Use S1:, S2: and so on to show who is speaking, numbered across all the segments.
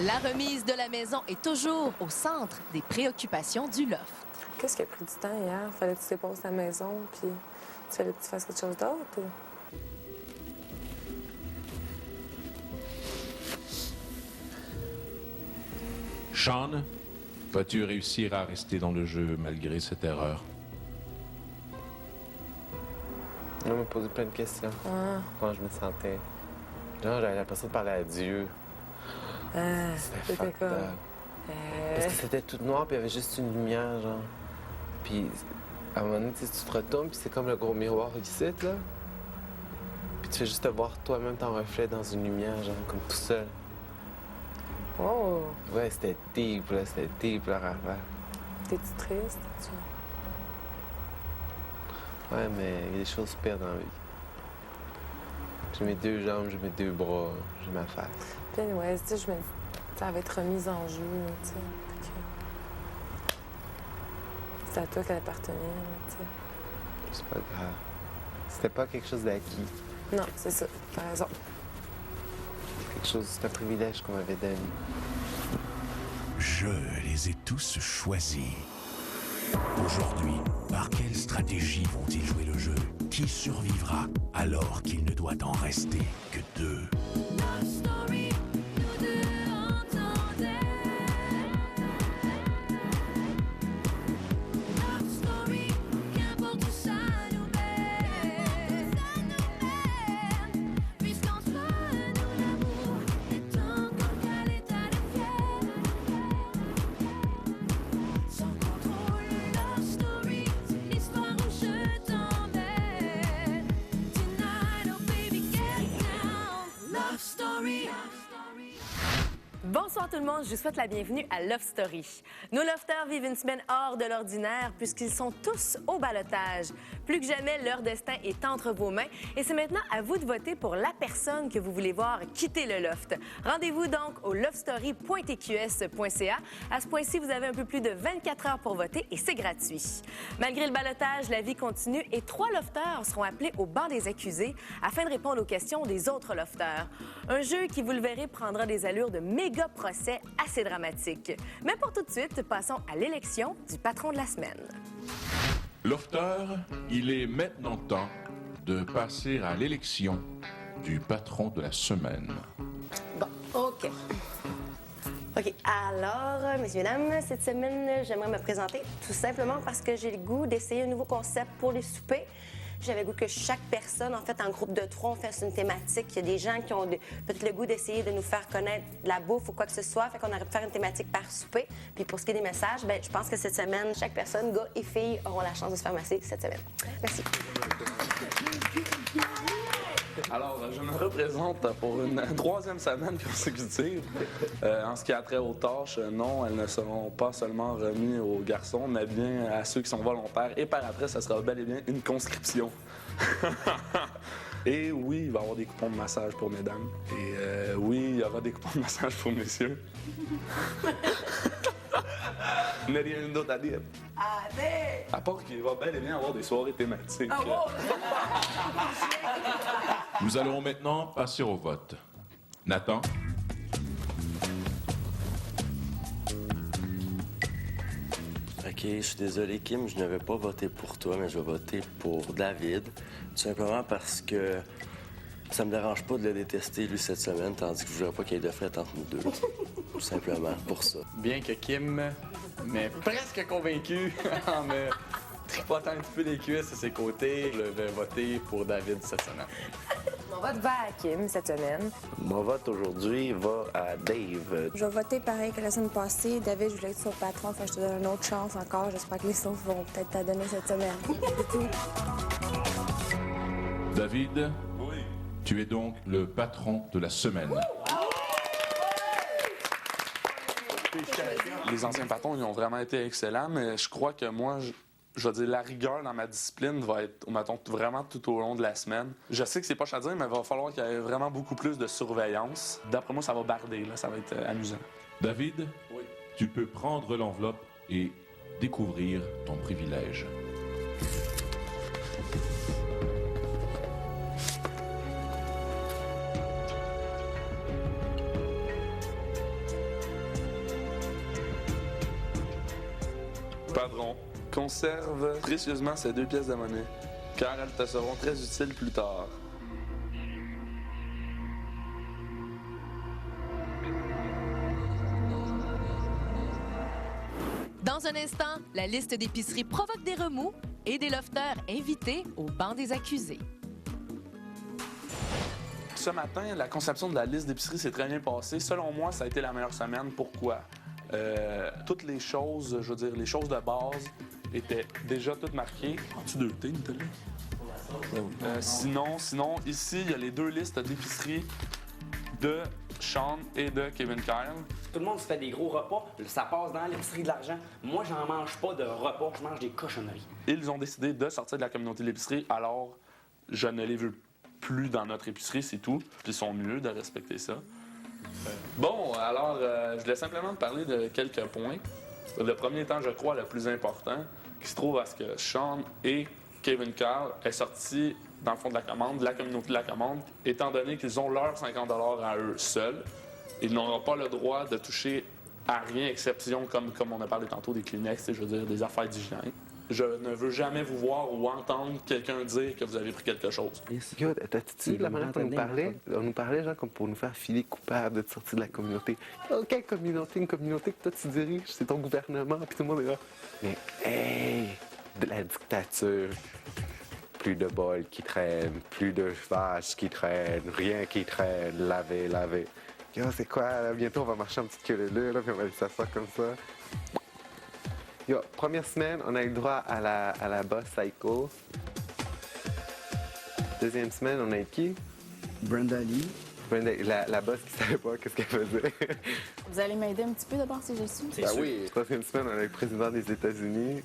S1: La remise de la maison est toujours au centre des préoccupations du loft.
S2: Qu'est-ce qui a pris du temps hier? Fallait que tu déposes ta maison, puis fallait que tu fasses quelque chose d'autre? Ou...
S3: Sean, vas-tu réussir à rester dans le jeu malgré cette erreur?
S4: On m'a posé plein de questions. Comment je me sentais. Genre, j'avais l'impression de parler à Dieu. C'était
S2: c'était
S4: fucked up. Parce que c'était tout noir, puis il y avait juste une lumière, genre. Puis, à un moment donné, tu te retournes, puis c'est comme le gros miroir ici, là. Puis tu fais juste te voir toi-même ton reflet dans une lumière, genre, comme tout seul.
S2: Oh!
S4: Ouais, c'était deep, là, avant.
S2: T'es-tu triste?
S4: Ouais, mais il y a des choses pires dans la vie. J'ai mes 2 jambes, j'ai mes 2 bras, j'ai ma face.
S2: Puis, ouais, tu sais, je me dis, ça va être remise en jeu, tu sais. C'est à toi qu'elle appartenait, tu sais.
S4: C'est pas grave. C'était pas quelque chose d'acquis.
S2: Non, c'est ça. T'as raison.
S4: C'est un privilège qu'on m'avait donné.
S5: Je les ai tous choisis. Aujourd'hui, par quelle stratégie vont-ils jouer le jeu? Qui survivra alors qu'il ne doit en rester que 2?
S6: Bonsoir tout le monde, je vous souhaite la bienvenue à Love Story. Nos lofters vivent une semaine hors de l'ordinaire puisqu'ils sont tous au ballottage. Plus que jamais, leur destin est entre vos mains et c'est maintenant à vous de voter pour la personne que vous voulez voir quitter le loft. Rendez-vous donc au lovestory.tqs.ca. À ce point-ci, vous avez un peu plus de 24 heures pour voter et c'est gratuit. Malgré le ballottage, la vie continue et 3 lofters seront appelés au banc des accusés afin de répondre aux questions des autres lofters. Un jeu qui, vous le verrez, prendra des allures de méga procès assez dramatique. Mais pour tout de suite, passons à l'élection du patron de la semaine.
S3: Lofter, il est maintenant temps de passer à l'élection du patron de la semaine.
S6: Bon, OK. OK, alors, messieurs et dames, cette semaine, j'aimerais me présenter tout simplement parce que j'ai le goût d'essayer un nouveau concept pour les soupers. J'avais le goût que chaque personne, en fait, en groupe de 3, on fasse une thématique. Il y a des gens qui ont peut-être le goût d'essayer de nous faire connaître la bouffe ou quoi que ce soit. Fait qu'on aurait pu faire une thématique par souper. Puis pour ce qui est des messages, bien, je pense que cette semaine, chaque personne, gars et filles, auront la chance de se faire masser cette semaine. Merci.
S7: Alors, je me représente pour une 3e semaine consécutive. En ce qui a trait aux tâches, non, elles ne seront pas seulement remises aux garçons, mais bien à ceux qui sont volontaires. Et par après, ça sera bel et bien une conscription. Et oui, il va y avoir des coupons de massage pour mesdames. Et oui, il y aura des coupons de massage pour messieurs. Il n'y a rien d'autre à dire.
S6: Allez!
S7: À part qu'il va bel et bien avoir des soirées thématiques.
S6: Ah bon?
S3: Nous allons maintenant passer au vote. Nathan?
S8: OK, je suis désolé, Kim, je ne vais pas voter pour toi, mais je vais voter pour David. Tout simplement parce que ça me dérange pas de le détester, lui, cette semaine, tandis que je ne voudrais pas qu'il y ait de fête entre nous deux. Tout simplement, pour ça.
S7: Bien que Kim m'ait presque convaincu en me tripotant un petit peu les cuisses à ses côtés, je vais voter pour David cette semaine.
S2: Mon vote va à Kim cette semaine.
S4: Mon vote aujourd'hui va à Dave.
S9: Je vais voter pareil que la semaine passée. David, je voulais que tu sois patron, enfin, je te donne une autre chance encore. J'espère que les sauces vont peut-être t'en donner cette semaine.
S3: David? Oui. Tu es donc le patron de la semaine.
S7: Les anciens patrons, ils ont vraiment été excellents, mais je crois que moi, je vais dire, la rigueur dans ma discipline va être, mettons, vraiment tout au long de la semaine. Je sais que c'est pas à dire, mais il va falloir qu'il y ait vraiment beaucoup plus de surveillance. D'après moi, ça va barder, là, ça va être amusant.
S3: David? Oui. Tu peux prendre l'enveloppe et découvrir ton privilège.
S7: Padron, conserve précieusement ces 2 pièces de monnaie, car elles te seront très utiles plus tard.
S1: Dans un instant, la liste d'épiceries provoque des remous et des lofteurs invités au banc des accusés.
S7: Ce matin, la conception de la liste d'épicerie s'est très bien passée. Selon moi, ça a été la meilleure semaine. Pourquoi? Toutes les choses, je veux dire, les choses de base étaient déjà toutes marquées. As-tu 2 thés, Nathalie? Sinon, ici, il y a les 2 listes d'épicerie de Sean et de Kevin Kyle.
S10: Tout le monde se fait des gros repas, ça passe dans l'épicerie de l'argent. Moi, j'en mange pas de repas, je mange des cochonneries.
S7: Ils ont décidé de sortir de la communauté de l'épicerie, alors je ne les veux plus dans notre épicerie, c'est tout. Puis ils sont mieux de respecter ça. Bon, alors, je voulais simplement te parler de quelques points. Le premier étant, je crois, le plus important, qui se trouve à ce que Sean et Kevin Carl aient sorti, dans le fond de la commande, de la communauté de la commande, étant donné qu'ils ont leurs 50 $ à eux seuls. Ils n'auront pas le droit de toucher à rien, exception, comme on a parlé tantôt, des Kleenex, je veux dire, des affaires d'hygiène. Je ne veux jamais vous voir ou entendre quelqu'un dire que vous avez pris quelque chose.
S4: Yo, t'as-tu la manière qu'on nous parlait? On nous parlait genre comme pour nous faire filer coupable d'être sortis de la communauté. Oh, quelle communauté? Une communauté que toi tu diriges, c'est ton gouvernement, puis tout le monde est là. Mais hey, de la dictature. Plus de bols qui traînent, plus de vaches qui traînent, rien qui traîne, laver. Yo, c'est quoi, là? Bientôt on va marcher en petite queue leu, là, puis on va aller s'asseoir comme ça. Yo, première semaine, on a eu le droit à la boss Psycho. Deuxième semaine, on a eu qui?
S11: Brenda Lee.
S4: La boss qui savait pas qu'est-ce qu'elle faisait.
S9: Vous allez m'aider un petit peu d'abord si je suis?
S4: Ben oui. Troisième semaine, on a eu le président des États-Unis.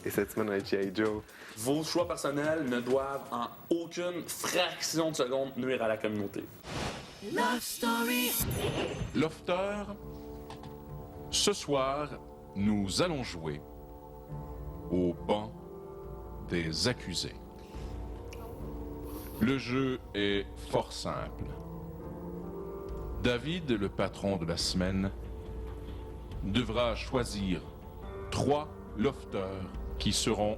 S4: Et cette semaine, on a eu G.I. Joe.
S7: Vos choix personnels ne doivent en aucune fraction de seconde nuire à la communauté.
S5: Love Story.
S3: Lofter, ce soir, nous allons jouer au banc des accusés. Le jeu est fort simple. David, le patron de la semaine, devra choisir 3 lofters qui seront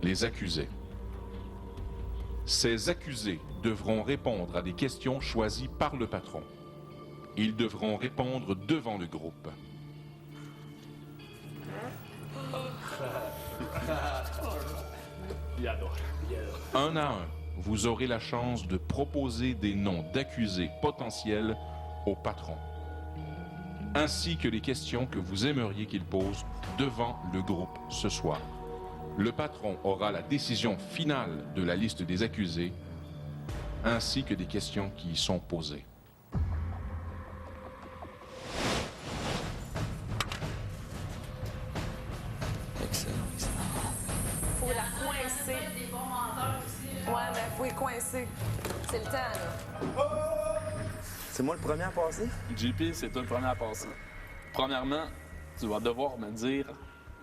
S3: les accusés. Ces accusés devront répondre à des questions choisies par le patron. Ils devront répondre devant le groupe. Un à un, vous aurez la chance de proposer des noms d'accusés potentiels au patron, ainsi que les questions que vous aimeriez qu'il pose devant le groupe ce soir. Le patron aura la décision finale de la liste des accusés, ainsi que des questions qui y sont posées.
S8: Excellent.
S2: Faut la coincer. Ouais, mais faut y coincer. C'est le temps, là.
S11: C'est moi le premier à passer?
S7: JP, c'est toi le premier à passer. Premièrement, tu vas devoir me dire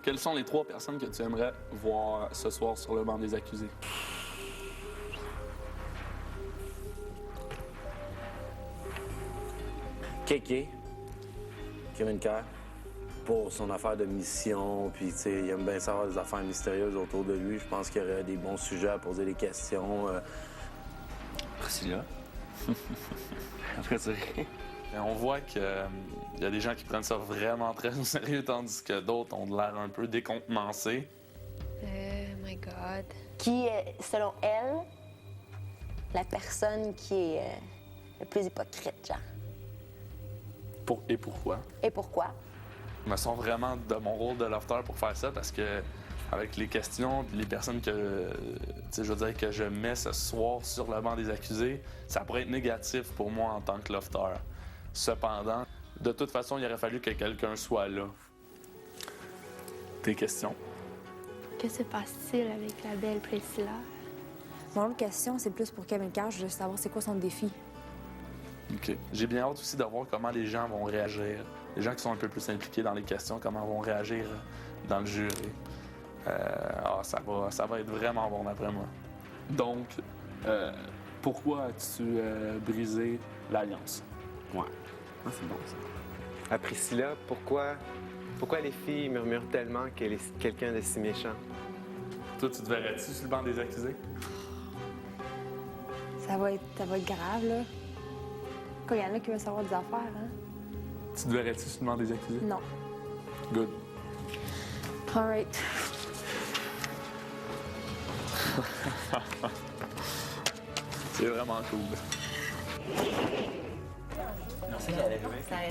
S7: quelles sont les 3 personnes que tu aimerais voir ce soir sur le banc des accusés.
S10: Kéké, Kevin Kerr, pour son affaire de mission, puis tu sais, il aime bien savoir des affaires mystérieuses autour de lui. Je pense qu'il y aurait des bons sujets à poser des questions.
S8: Priscilla. Après ça.
S7: Et on voit qu'il y a des gens qui prennent ça vraiment très au sérieux, tandis que d'autres ont l'air un peu décontenancés.
S9: My God.
S12: Qui est, selon elle, la personne qui est le plus hypocrite, genre?
S7: Et pourquoi?
S12: Et pourquoi?
S7: Je me sens vraiment de mon rôle de lofter pour faire ça parce que avec les questions et les personnes que je veux dire que je mets ce soir sur le banc des accusés, ça pourrait être négatif pour moi en tant que lofter. Cependant, de toute façon, il aurait fallu que quelqu'un soit là. Tes questions?
S9: Que se passe-t-il avec la belle Priscilla? Mon autre question, c'est plus pour Kevin Kerr. Je veux savoir c'est quoi son défi.
S7: OK. J'ai bien hâte aussi de voir comment les gens vont réagir. Les gens qui sont un peu plus impliqués dans les questions, comment vont réagir dans le jury. Ça va être vraiment bon d'après moi. Donc, pourquoi as-tu brisé l'alliance?
S10: Ouais. Ah, c'est bon, ça.
S4: À Priscilla, pourquoi Pourquoi les filles murmurent tellement qu'elle est quelqu'un de si méchant?
S7: Toi, tu te verrais-tu sur le banc des accusés?
S9: Ça va être grave, là. Quand il y en a qui veulent savoir des affaires, hein?
S7: Tu te verrais-tu sur le banc des accusés?
S9: Non.
S7: Good.
S9: All right.
S7: C'est vraiment cool.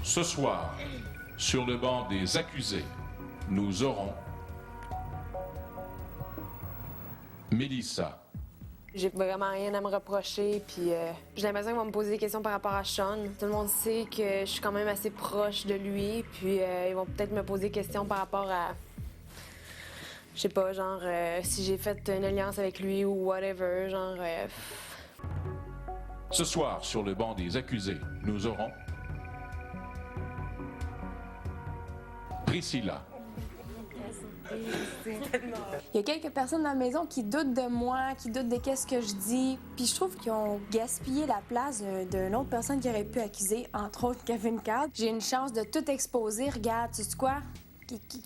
S3: Ce soir, sur le banc des accusés, nous aurons Mélissa,
S2: J'ai vraiment rien à me reprocher, puis j'ai l'impression qu'ils vont me poser des questions par rapport à Sean. Tout le monde sait que je suis quand même assez proche de lui, puis ils vont peut-être me poser des questions par rapport à... Je sais pas, genre, si j'ai fait une alliance avec lui ou whatever, genre...
S3: Ce soir, sur le banc des accusés, nous aurons Priscilla,
S9: Il y a quelques personnes dans la maison qui doutent de moi, qui doutent de qu'est-ce que je dis. Puis je trouve qu'ils ont gaspillé la place d'une autre personne qui aurait pu accuser, entre autres Kevin Card. J'ai une chance de tout exposer. Regarde, tu sais quoi?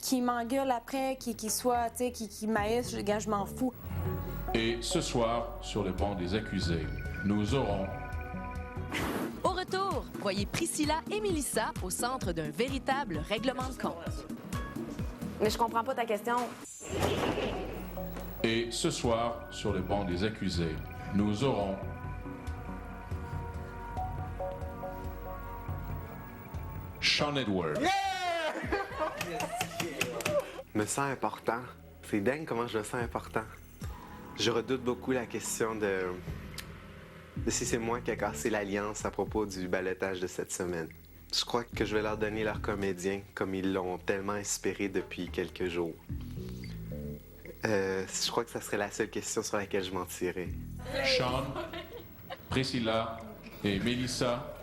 S9: Qui m'engueule après, qui soit, tu sais, qui m'haïsse, regarde, je m'en fous.
S3: et ce soir, sur le banc des accusés, nous aurons
S1: Au retour, voyez Priscilla et Mélissa au centre d'un véritable règlement de compte.
S2: Mais je comprends pas ta question.
S3: Et ce soir, sur le banc des accusés, nous aurons Sean Edwards.
S4: Je me sens important. C'est dingue comment je me sens important. Je redoute beaucoup la question de si c'est moi qui ai cassé l'alliance à propos du ballottage de cette semaine. Je crois que je vais leur donner leur comédien comme ils l'ont tellement espéré depuis quelques jours. Je crois que ça serait la seule question sur laquelle je mentirais.
S3: Sean, Priscilla et Mélissa,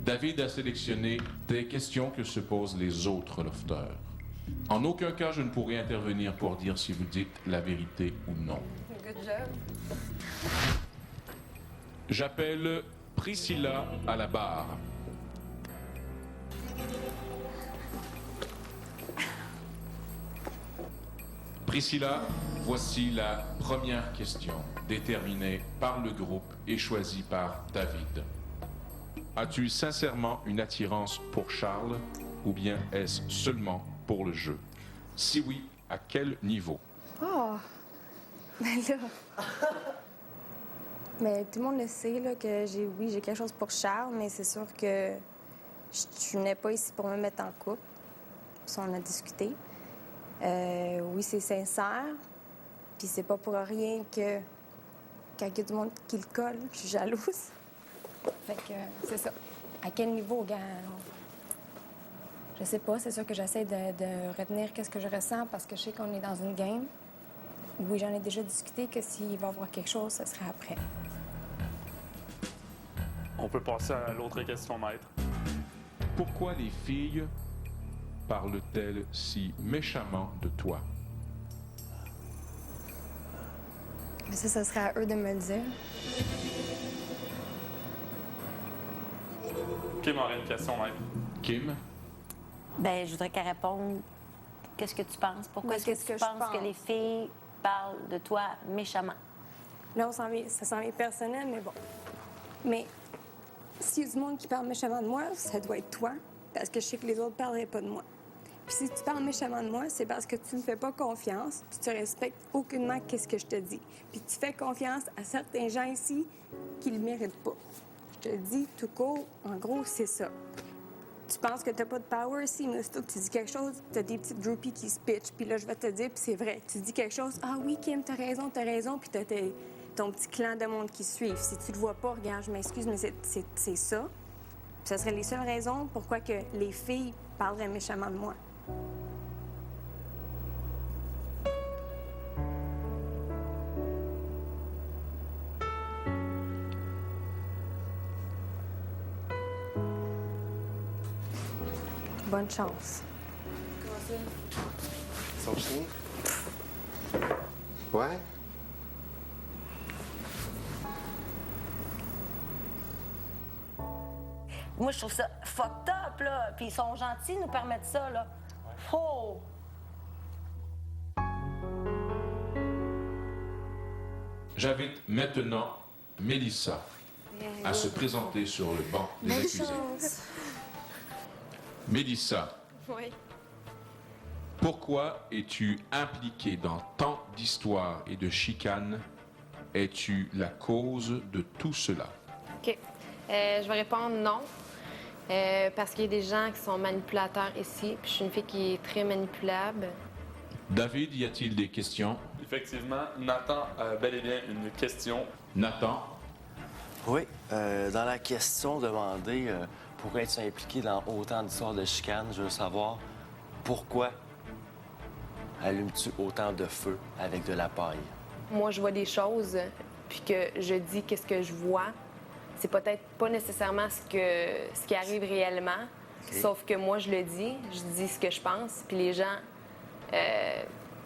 S3: David a sélectionné des questions que se posent les autres lofters. En aucun cas, je ne pourrai intervenir pour dire si vous dites la vérité ou non.
S2: Good job.
S3: J'appelle Priscilla à la barre. Priscilla, voici la première question, déterminée par le groupe et choisie par David. As-tu sincèrement une attirance pour Charles ou bien est-ce seulement pour le jeu? Si oui, à quel niveau?
S9: Oh! Ben là... Mais tout le monde le sait, là, que j'ai quelque chose pour Charles, mais c'est sûr que je n'ai pas ici pour me mettre en couple. Ça, on a discuté. Oui, c'est sincère. Puis c'est pas pour rien que quand il y a du monde qui le colle, je suis jalouse. Fait que c'est ça. À quel niveau, gars? Je sais pas. C'est sûr que j'essaie de retenir qu'est-ce que je ressens parce que je sais qu'on est dans une game. Oui, j'en ai déjà discuté que s'il va y avoir quelque chose, ce serait après.
S7: On peut passer à l'autre question, maître.
S3: Pourquoi les filles parlent-elles si méchamment de toi?
S9: Mais ça serait à eux de me le dire.
S7: Kim aurait une question, maître.
S3: Kim?
S12: Ben, je voudrais qu'elle réponde. Qu'est-ce que tu penses? Pourquoi est-ce que tu penses que les filles parlent de toi méchamment?
S9: Là, ça s'en vient personnel, mais bon. Mais s'il y a du monde qui parle méchamment de moi, ça doit être toi, parce que je sais que les autres ne parleraient pas de moi. Puis si tu parles méchamment de moi, c'est parce que tu ne me fais pas confiance, puis tu respectes aucunement qu'est-ce que je te dis. Puis tu fais confiance à certains gens ici qui ne le méritent pas. Je te dis tout court, en gros, c'est ça. Tu penses que t'as pas de power ici, mais si tu dis quelque chose, t'as des petites groupies qui se pitchent, puis là, je vais te dire, puis c'est vrai. Tu dis quelque chose, ah oui, Kim, t'as raison, puis t'as ton petit clan de monde qui suivent. Si tu le vois pas, regarde, je m'excuse, mais c'est ça. Puis ça serait les seules raisons pourquoi que les filles parleraient méchamment de moi. Bonne chance.
S2: Comment ça?
S4: Son chien? Ouais?
S12: Moi, je trouve ça fucked up, là. Puis ils sont gentils de nous permettre ça, là. Oh!
S3: J'invite maintenant Mélissa à se présenter sur le banc des accusés. Mélissa,
S2: Oui.
S3: pourquoi es-tu impliquée dans tant d'histoires et de chicanes? Es-tu la cause de tout cela?
S2: OK. Je vais répondre non. Parce qu'il y a des gens qui sont manipulateurs ici. Puis je suis une fille qui est très manipulable.
S3: David, y a-t-il des questions?
S7: Effectivement, Nathan a bel et bien une question.
S3: Nathan?
S8: Oui, dans la question demandée, pourquoi es-tu impliqué dans autant d'histoires de chicanes, je veux savoir pourquoi allumes-tu autant de feu avec de la paille?
S2: Moi, je vois des choses, puis que je dis qu'est-ce que je vois. C'est peut-être pas nécessairement ce qui arrive réellement, sauf que moi, je le dis, je dis ce que je pense, puis les gens,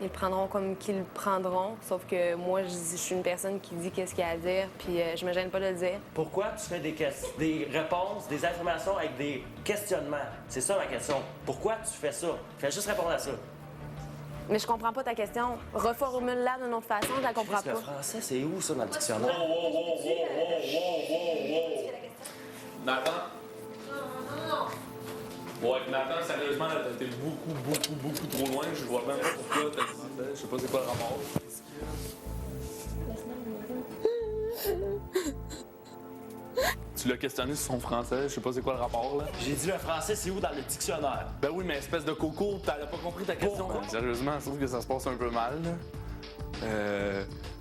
S2: ils le prendront comme qu'ils le prendront, sauf que moi, je suis une personne qui dit qu'est-ce qu'il y a à dire, puis je me gêne pas de le dire.
S13: Pourquoi tu fais des réponses, des affirmations avec des questionnements? C'est ça ma question. Pourquoi tu fais ça? Fais juste répondre à ça.
S2: Mais je comprends pas ta question. Reformule-la d'une autre façon, je la comprends
S13: Le
S2: pas.
S13: français, c'est où ça dans le dictionnaire?
S7: Nathan? Ouais, Nathan, sérieusement, là, t'es beaucoup trop loin. Je vois même pas pourquoi t'as dit ça. Je sais pas c'est quoi le rapport. Tu l'as questionné sur son français, je sais pas c'est quoi le rapport, là.
S13: J'ai dit le français, c'est où dans le dictionnaire?
S7: Ben oui, mais espèce de coco, t'as pas compris ta question.
S13: Pourquoi?
S7: Sérieusement, je trouve que ça se passe un peu mal, là.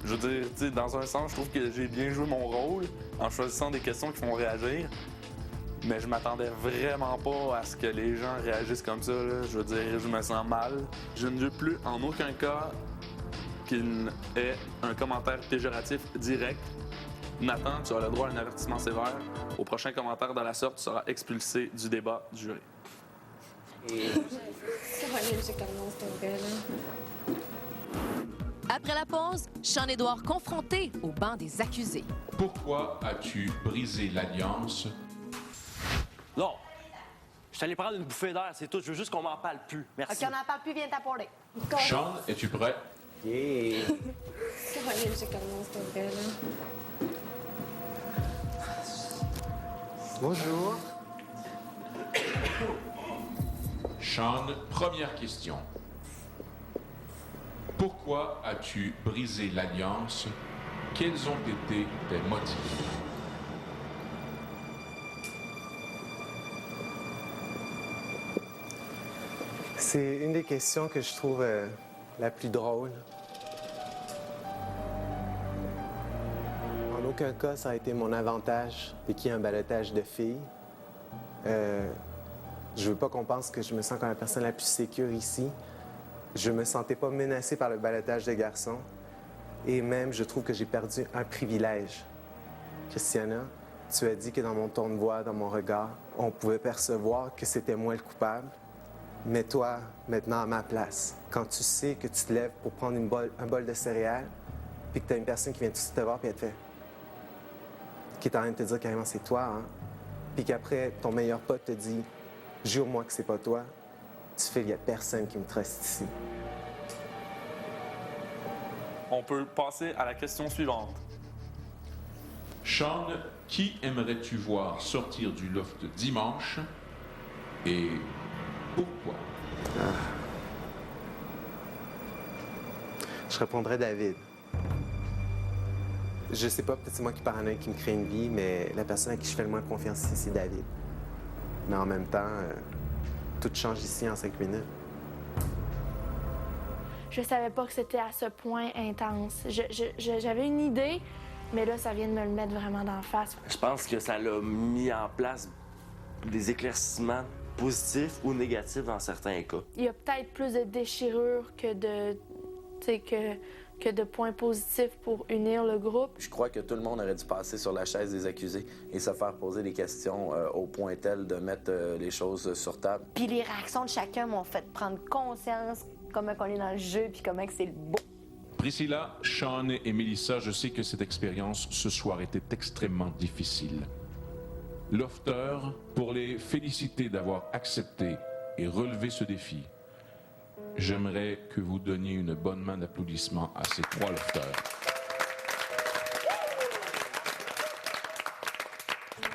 S7: Je veux dire, tu sais, dans un sens, je trouve que j'ai bien joué mon rôle en choisissant des questions qui font réagir. Mais je m'attendais vraiment pas à ce que les gens réagissent comme ça, là. Je veux dire, je me sens mal. Je ne veux plus en aucun cas qu'il ait un commentaire péjoratif direct. Nathan, tu as le droit à un avertissement sévère. Au prochain commentaire de la sorte, tu seras expulsé du débat du jury.
S1: Après la pause, Sean-Édouard confronté au banc des accusés.
S3: Pourquoi as-tu brisé l'alliance?
S13: Non. Je suis allé prendre une bouffée d'air, c'est tout. Je veux juste qu'on m'en parle plus. Merci.
S12: OK, on n'en parle plus, viens t'apporter.
S3: Sean, es-tu prêt?
S13: Yeah.
S4: Bonjour.
S3: Sean, première question. Pourquoi as-tu brisé l'alliance? Quels ont été tes motifs?
S4: C'est une des questions que je trouve la plus drôle. En aucun cas, ça a été mon avantage et qu'il y ait un ballottage de filles. Je veux pas qu'on pense que je me sens comme la personne la plus sécure ici. Je me sentais pas menacée par le ballottage des garçons. Et même, je trouve que j'ai perdu un privilège. Christiana, tu as dit que dans mon ton de voix, dans mon regard, on pouvait percevoir que c'était moi le coupable. Mais toi, maintenant, à ma place, quand tu sais que tu te lèves pour prendre un bol de céréales, puis que tu as une personne qui vient tout de suite te voir, puis elle te fait... qui est en train de te dire carrément c'est toi, hein? Puis qu'après, ton meilleur pote te dit « Jure-moi que c'est pas toi », tu fais « Il y a personne qui me truste ici ».
S7: On peut passer à la question suivante.
S3: Sean, qui aimerais-tu voir sortir du loft dimanche et pourquoi?
S4: Je répondrais David. Je sais pas, peut-être c'est moi qui paranoïe qui me crée une vie, mais la personne à qui je fais le moins confiance ici, c'est David. Mais en même temps, tout change ici en 5 minutes.
S14: Je savais pas que c'était à ce point intense. J'avais une idée, mais là, ça vient de me le mettre vraiment d'en face.
S13: Je pense que ça l'a mis en place des éclaircissements positifs ou négatifs dans certains cas.
S14: Il y a peut-être plus de déchirures que de points positifs pour unir le groupe.
S10: Je crois que tout le monde aurait dû passer sur la chaise des accusés et se faire poser des questions au point tel de mettre les choses sur table.
S12: Puis les réactions de chacun m'ont fait prendre conscience comment on est dans le jeu puis comment que c'est beau.
S3: Priscilla, Sean et Mélissa, je sais que cette expérience ce soir était extrêmement difficile. Lofter, pour les féliciter d'avoir accepté et relevé ce défi, j'aimerais que vous donniez une bonne main d'applaudissement à ces 3 lofters.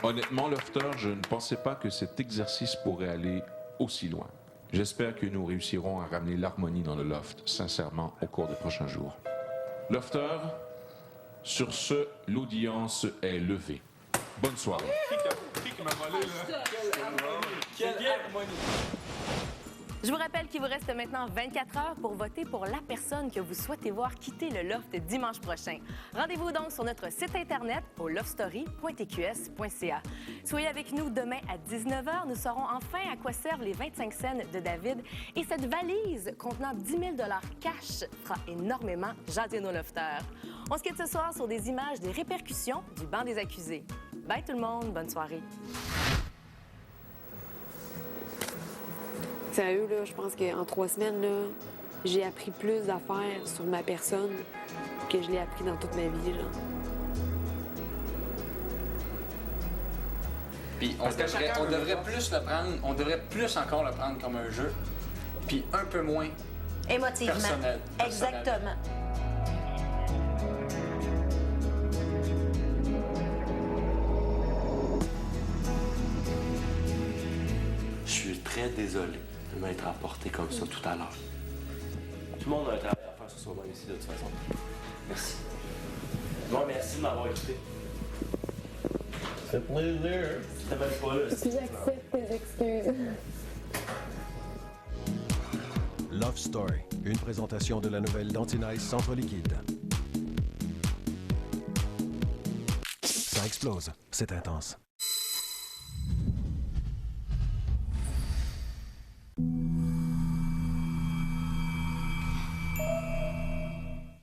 S3: Honnêtement, lofter, je ne pensais pas que cet exercice pourrait aller aussi loin. J'espère que nous réussirons à ramener l'harmonie dans le loft, sincèrement, au cours des prochains jours. Lofter, sur ce, l'audience est levée. Bonne soirée. Qui m'a volé, là?
S13: Quelle harmonie!
S6: Je vous rappelle qu'il vous reste maintenant 24 heures pour voter pour la personne que vous souhaitez voir quitter le loft dimanche prochain. Rendez-vous donc sur notre site Internet au loftstory.tqs.ca. Soyez avec nous demain à 19h. Nous saurons enfin à quoi servent les 25 cents de David. Et cette valise contenant 10 000 $ cash fera énormément jaser nos lofters. On se quitte ce soir sur des images des répercussions du banc des accusés. Bye tout le monde, bonne soirée.
S2: Sérieux, là, je pense qu'en 3 semaines, là, j'ai appris plus d'affaires sur ma personne que je l'ai appris dans toute ma vie, là.
S15: Puis on devrait plus le prendre, on devrait plus encore le prendre comme un jeu, puis un peu moins
S12: émotivement.
S15: Personnel.
S12: Exactement.
S8: Je suis très désolé de m'être apporté comme ça tout à l'heure. Tout le monde a un travail à faire sur soi-même ici, de toute façon. Merci. Bon, merci de m'avoir écouté. Ça fait plaisir. C'était même pas là.
S2: J'accepte tes excuses.
S16: Love Story, une présentation de la nouvelle Dantinize Centre Liquide. Ça explose, c'est intense.